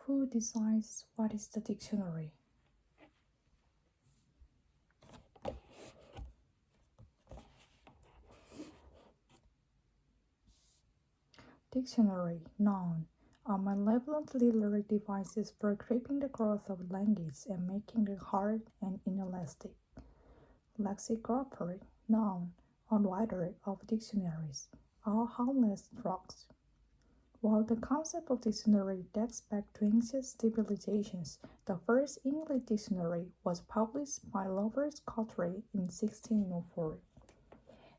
Who decides what is the dictionary? Dictionary, noun, are malevolent literary devices for crippling the growth of language and making it hard and inelastic. Lexicographer, noun, a writer of dictionaries, are harmless drugs. While the concept of dictionary dates back to ancient civilizations, the first English dictionary was published by Lovers Cottery in 1604.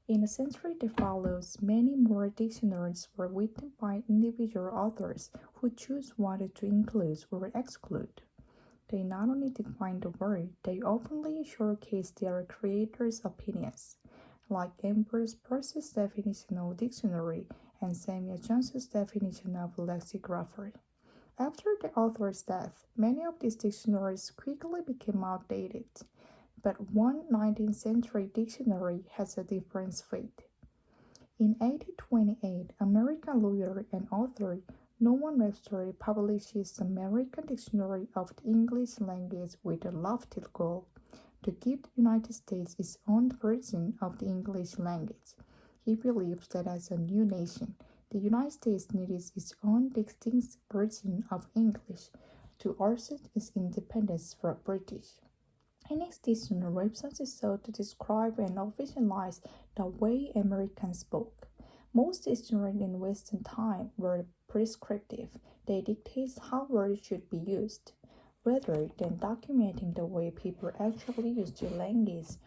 In the century that follows, many more dictionaries were written by individual authors who chose what to include or exclude. They not only define the word, they openly showcase their creators' opinions, like Ambrose Percy's definition of dictionary and Samuel Johnson's definition of lexicography. After the author's death, many of these dictionaries quickly became outdated, but one 19th century dictionary has a different fate. In 1828, American lawyer and author Norman Webster publishes the American Dictionary of the English Language with the lofty goal to give the United States its own version of the English language. He believes that as a new nation, the United States needs its own distinct version of English to assert its independence from British. In his dictionary, Webster sought to describe and officialize the way Americans spoke. Most dictionaries in Western time were prescriptive. They dictate how words should be used, rather than documenting the way people actually use the language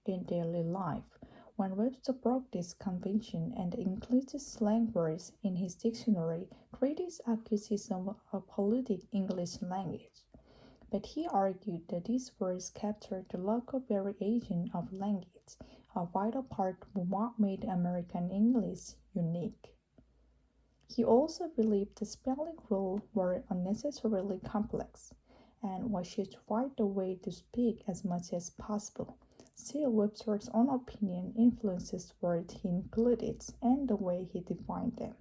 in daily life. When Webster broke this convention and included slang words in his dictionary, critics accused him of polluting English language. But he argued that these words captured the local variation of language, a vital part of what made American English unique. He also believed the spelling rules were unnecessarily complex and wished to find a way to speak as much as possible. Still, Webster's own opinion influences words he included and the way he defined them.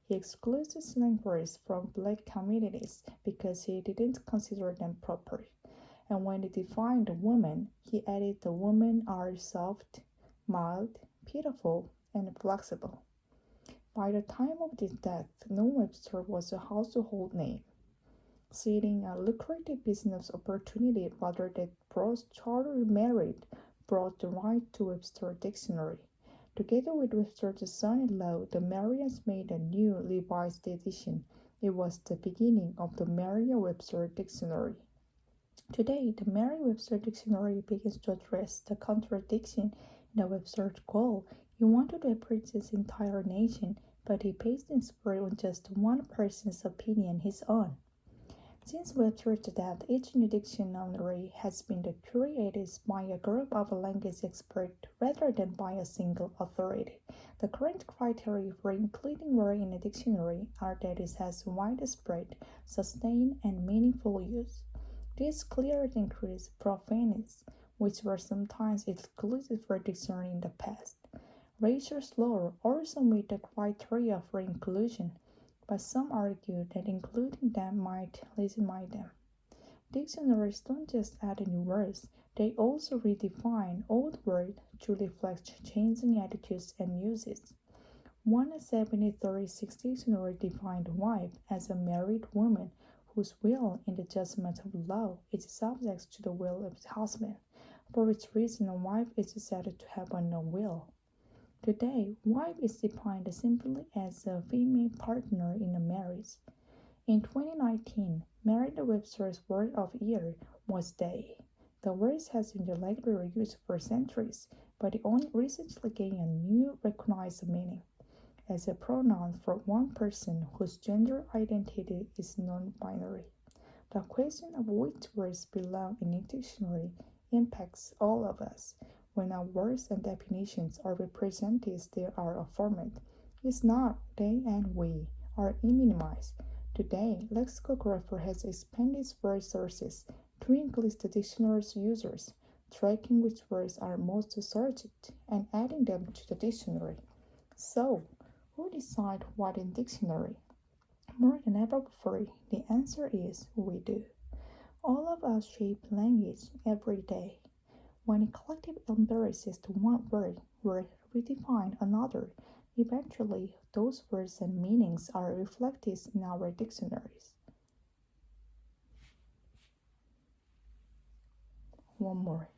He excluded slang words from black communities because he didn't consider them proper. And when he defined a woman, he added the women are soft, mild, pitiful, and flexible. By the time of his death, Noam Webster was a household name. Seeing a lucrative business opportunity rather than prose charter married brought the right to Webster Dictionary. Together with Webster's son-in-law, the Marians made a new revised edition. It was the beginning of the Merriam-Webster Dictionary. Today, the Merriam-Webster Dictionary begins to address the contradiction in the Webster's goal. He wanted to represent the entire nation, but he based his word on just one person's opinion, his own. Since Webster's death, each new dictionary has been created by a group of language experts rather than by a single authority. The current criteria for including words in a dictionary are that it has widespread, sustained, and meaningful use. This clearly includes profanities, which were sometimes excluded for dictionary in the past. Racial slurs also meet the criteria for inclusion, but some argue that including them might legitimize them. Dictionaries don't just add new words, they also redefine old words to reflect changing attitudes and uses. One 1736 dictionary defined wife as a married woman whose will in the judgment of law is subject to the will of the husband, for which reason a wife is said to have no will. Today, wife is defined simply as a female partner in a marriage. In 2019, Merriam-Webster's word of the year was they. The word has been regularly used for centuries, but it only recently gained a new recognized meaning as a pronoun for one person whose gender identity is non-binary. The question of which words belong in a dictionary impacts all of us. When our words and definitions are represented, they are affirmed. It's not they and we are minimized. Today, lexicographer has expanded its word sources to include the dictionary's users, tracking which words are most searched and adding them to the dictionary. So, who decides what in dictionary? More than ever before, the answer is we do. All of us shape language every day. When a collective embraces one word or redefine another, eventually those words and meanings are reflected in our dictionaries. One more.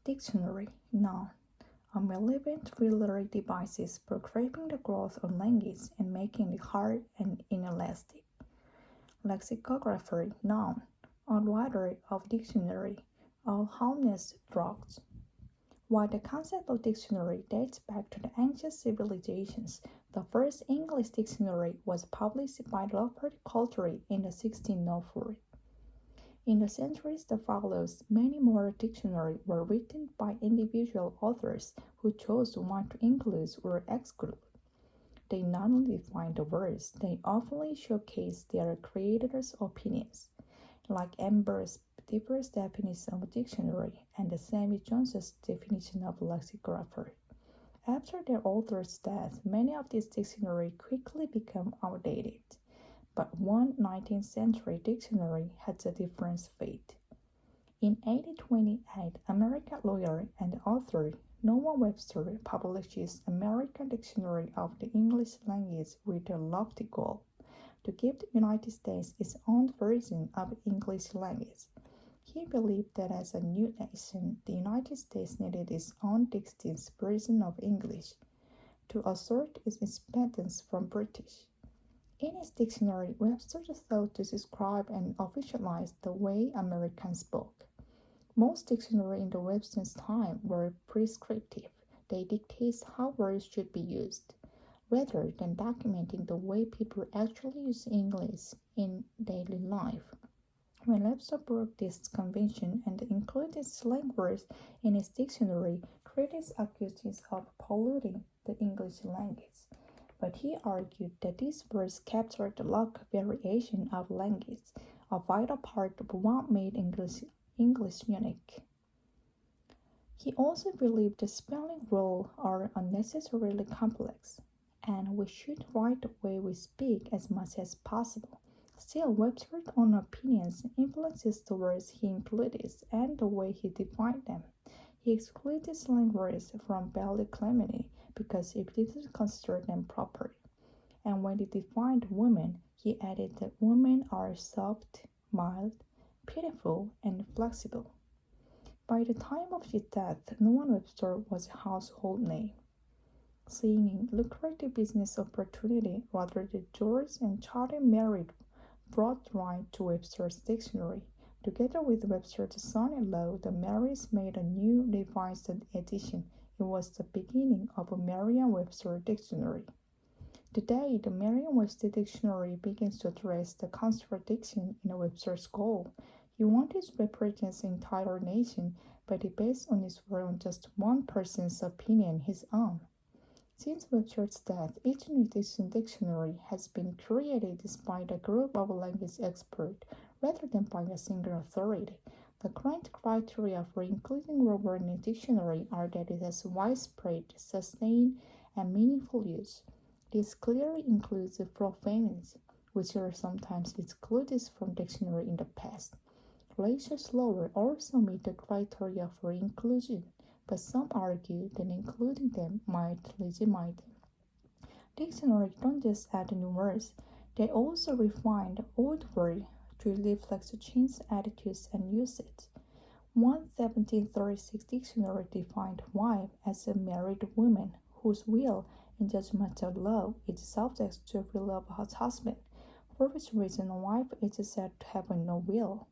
Dictionary, noun. A malevolent literary devices for cramping the growth of language and making it hard and inelastic. Lexicographer, noun. A writer of dictionary, all harmless drugs. While the concept of dictionary dates back to the ancient civilizations, the first English dictionary was published by Robert Coltrane in 1604. In the centuries that followed, many more dictionaries were written by individual authors who chose one to include or exclude. They not only define the words, they often showcase their creators' opinions, like Amber's diverse definition of dictionary and Sammy Jones's definition of lexicographer. After their author's death, many of these dictionaries quickly became outdated. But one 19th century dictionary had a different fate. In 1828, American lawyer and author Noah Webster publishes American Dictionary of the English Language with the lofty goal to give the United States its own version of English language. He believed that as a new nation, the United States needed its own distinct version of English to assert its independence from British. In his dictionary, Webster sought to describe and officialize the way Americans spoke. Most dictionaries in the Webster's time were prescriptive. They dictate how words should be used, rather than documenting the way people actually use English in daily life. When Webster broke this convention and included slang words in his dictionary, critics accused him of polluting the English language. But he argued that these words captured the local variation of language, a vital part of what made English unique. He also believed the spelling rules are unnecessarily complex, and we should write the way we speak as much as possible. Still, Webster's own opinions influences the words he included and the way he defined them. He excluded slang words from Bailey Clemeny because he didn't consider them proper. And when he defined women, he added that women are soft, mild, pitiful, and flexible. By the time of his death, Noah Webster was a household name. Seeing a lucrative business opportunity, rather than George and Charlie married brought right to Webster's dictionary. Together with Webster's son-in-law, the marriage made a new revised edition. It was the beginning of a Merriam-Webster dictionary. Today, the Merriam-Webster dictionary begins to address the contradiction in Webster's goal. He wanted to represent the entire nation, but he based on his work on just one person's opinion, his own. Since Webster's death, each new dictionary has been created by a group of language experts rather than by a single authority. The current criteria for including a word in a dictionary are that it has widespread, sustained, and meaningful use. This clearly includes profanities, which are sometimes excluded from dictionary in the past. Racial slurs also meet the criteria for inclusion, but some argue that including them might legitimize them. Dictionaries don't just add new words, they also refine the old word to reflect changed attitudes and usage. One 1736 dictionary defined wife as a married woman whose will and judgmental law is subject to the will of her husband, for which reason a wife is said to have no will.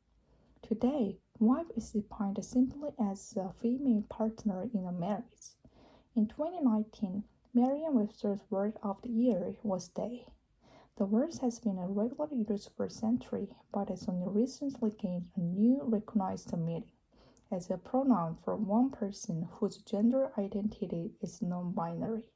Today, wife is defined simply as a female partner in a marriage. In 2019, Merriam-Webster's word of the year was they. The word has been a regular use for centuries, but has only recently gained a new recognized meaning as a pronoun for one person whose gender identity is non-binary.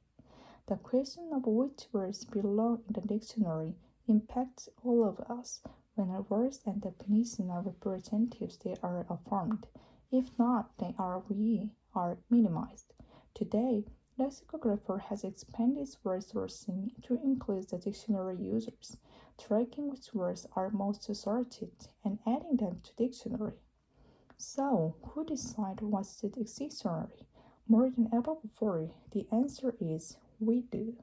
The question of which words belong in the dictionary impacts all of us when our words and definitions are representatives they are affirmed. If not, then are we are minimized. Today, lexicographer has expanded its word sourcing to include the dictionary users, tracking which words are most sorted and adding them to dictionary. So, who decides what's the dictionary? More than ever before, the answer is we do.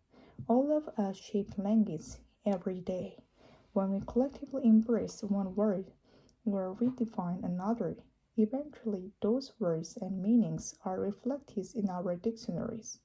All of us shape language every day. When we collectively embrace one word or redefine another, eventually those words and meanings are reflected in our dictionaries.